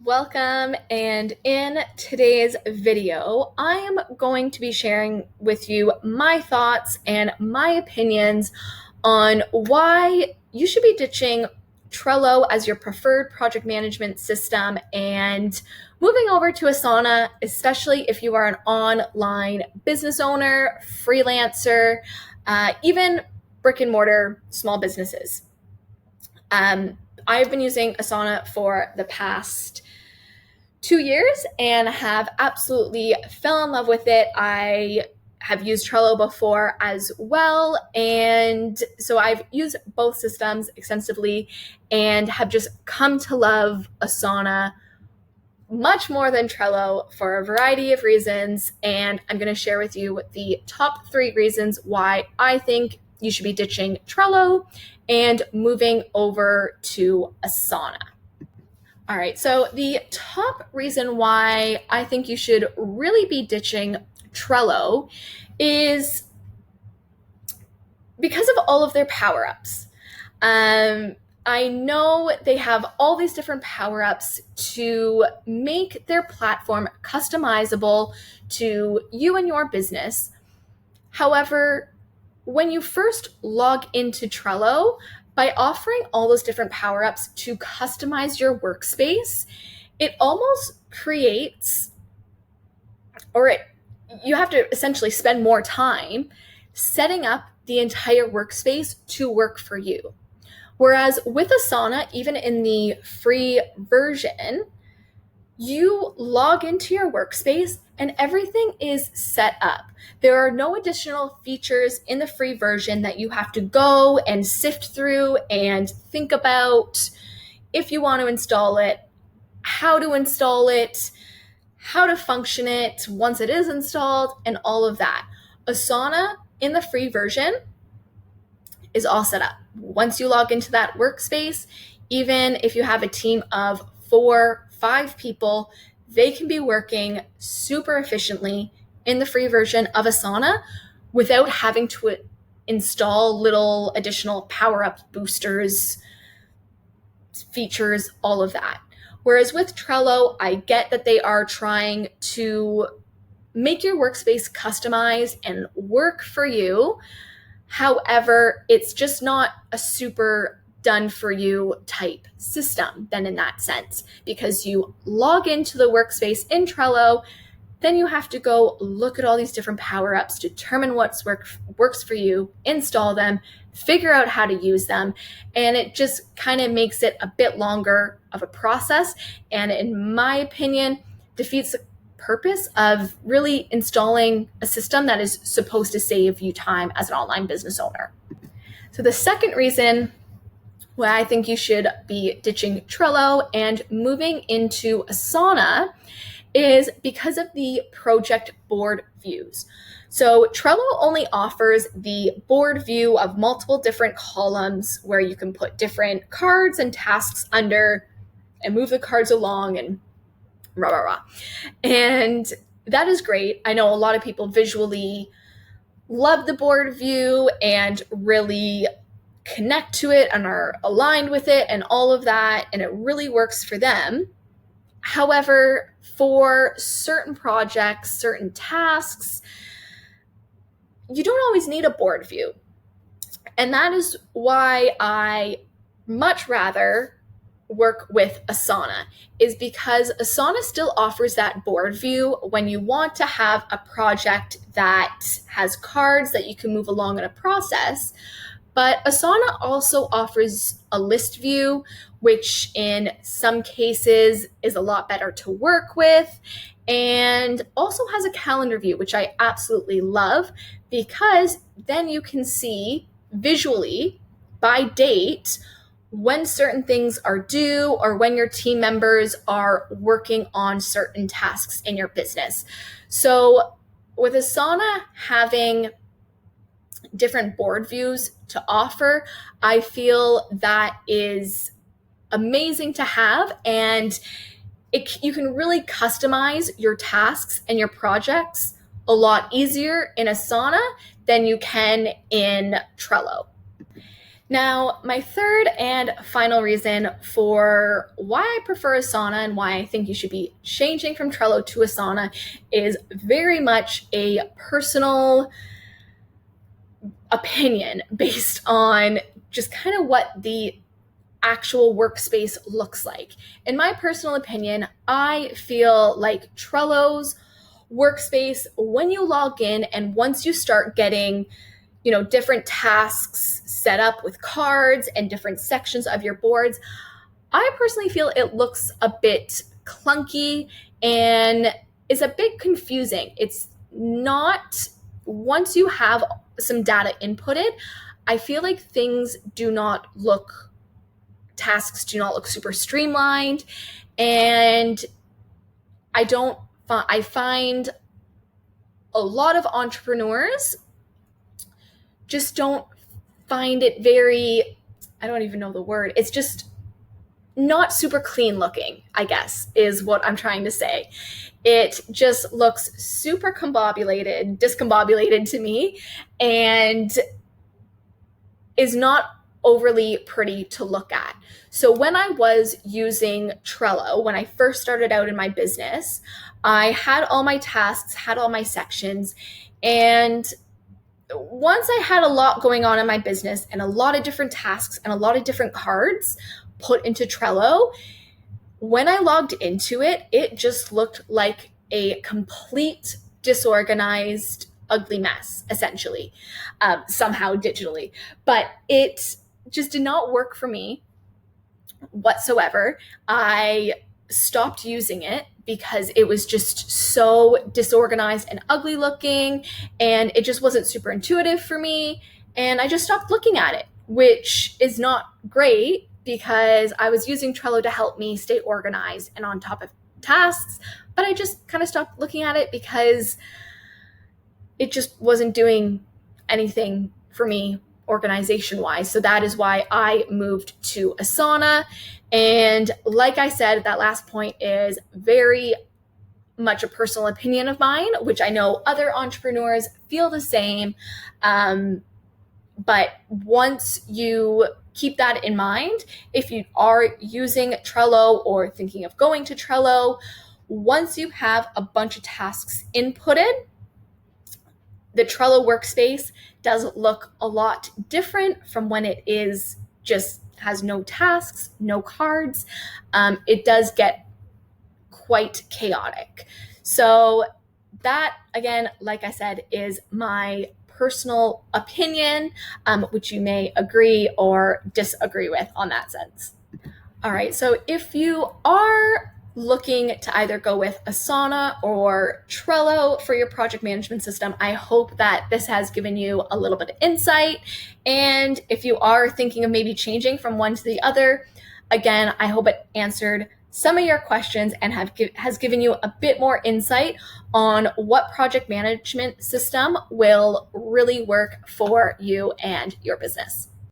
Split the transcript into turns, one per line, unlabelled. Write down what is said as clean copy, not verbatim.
Welcome, and in today's video, I am going to be sharing with you my thoughts and my opinions on why you should be ditching Trello as your preferred project management system and moving over to Asana, especially if you are an online business owner, freelancer, even brick and mortar small businesses. I've been using Asana for the past 2 years and have absolutely fell in love with it. I have used Trello before as well. And so I've used both systems extensively and have just come to love Asana much more than Trello for a variety of reasons. And I'm going to share with you the top 3 reasons why I think you should be ditching Trello and moving over to Asana. All right, so the top reason why I think you should really be ditching Trello is because of all of their power-ups. I know they have all these different power-ups to make their platform customizable to you and your business. However, when you first log into Trello, by offering all those different power-ups to customize your workspace, it almost creates, you have to essentially spend more time setting up the entire workspace to work for you. Whereas with Asana, even in the free version, you log into your workspace and everything is set up. There are no additional features in the free version that you have to go and sift through and think about if you want to install it, how to install it, how to function it once it is installed, and all of that. Asana in the free version is all set up. Once you log into that workspace, even if you have a team of 4-5 people, they can be working super efficiently in the free version of Asana without having to install little additional power-up boosters, features, all of that. Whereas with Trello, I get that they are trying to make your workspace customized and work for you. However, it's just not a super done for you type system then in that sense, because you log into the workspace in Trello, then you have to go look at all these different power-ups, determine what works for you, install them, figure out how to use them, and it just kind of makes it a bit longer of a process, and in my opinion, defeats the purpose of really installing a system that is supposed to save you time as an online business owner. So the second reason why I think you should be ditching Trello and moving into Asana is because of the project board views. So Trello only offers the board view of multiple different columns where you can put different cards and tasks under and move the cards along and rah, rah, rah. And that is great. I know a lot of people visually love the board view and really connect to it and are aligned with it and all of that, and it really works for them. However, for certain projects, certain tasks, you don't always need a board view. And that is why I much rather work with Asana, is because Asana still offers that board view when you want to have a project that has cards that you can move along in a process. But Asana also offers a list view, which in some cases is a lot better to work with, and also has a calendar view, which I absolutely love, because then you can see visually by date when certain things are due or when your team members are working on certain tasks in your business. So with Asana having different board views to offer, I feel that is amazing to have, and you can really customize your tasks and your projects a lot easier in Asana than you can in Trello. Now, my third and final reason for why I prefer Asana and why I think you should be changing from Trello to Asana is very much a personal opinion based on just kind of what the actual workspace looks like. In my personal opinion, I feel like Trello's workspace, when you log in and once you start getting different tasks set up with cards and different sections of your boards, I personally feel it looks a bit clunky and is a bit confusing. It's not, once you have some data inputted, I feel like tasks do not look super streamlined, and I find a lot of entrepreneurs just don't find it very, I don't even know the word. It's just not super clean looking, I guess, is what I'm trying to say. It just looks super discombobulated to me, and is not overly pretty to look at. So when I was using Trello, when I first started out in my business, I had all my tasks, had all my sections, and once I had a lot going on in my business and a lot of different tasks and a lot of different cards put into Trello, when I logged into it, it just looked like a complete disorganized, ugly mess, essentially, somehow digitally. But it just did not work for me whatsoever. I stopped using it because it was just so disorganized and ugly looking, and it just wasn't super intuitive for me. And I just stopped looking at it, which is not great because I was using Trello to help me stay organized and on top of tasks, but I just kind of stopped looking at it because it just wasn't doing anything for me organization wise. So that is why I moved to Asana. And like I said, that last point is very much a personal opinion of mine, which I know other entrepreneurs feel the same. But once you keep that in mind, if you are using Trello or thinking of going to Trello, once you have a bunch of tasks inputted, the Trello workspace does look a lot different from when it is just has no tasks, no cards. It does get quite chaotic. So that, again, like I said, is my personal opinion, which you may agree or disagree with on that sense. All right, so if you are looking to either go with Asana or Trello for your project management system, I hope that this has given you a little bit of insight. And if you are thinking of maybe changing from one to the other, again, I hope it answered some of your questions and has given you a bit more insight on what project management system will really work for you and your business.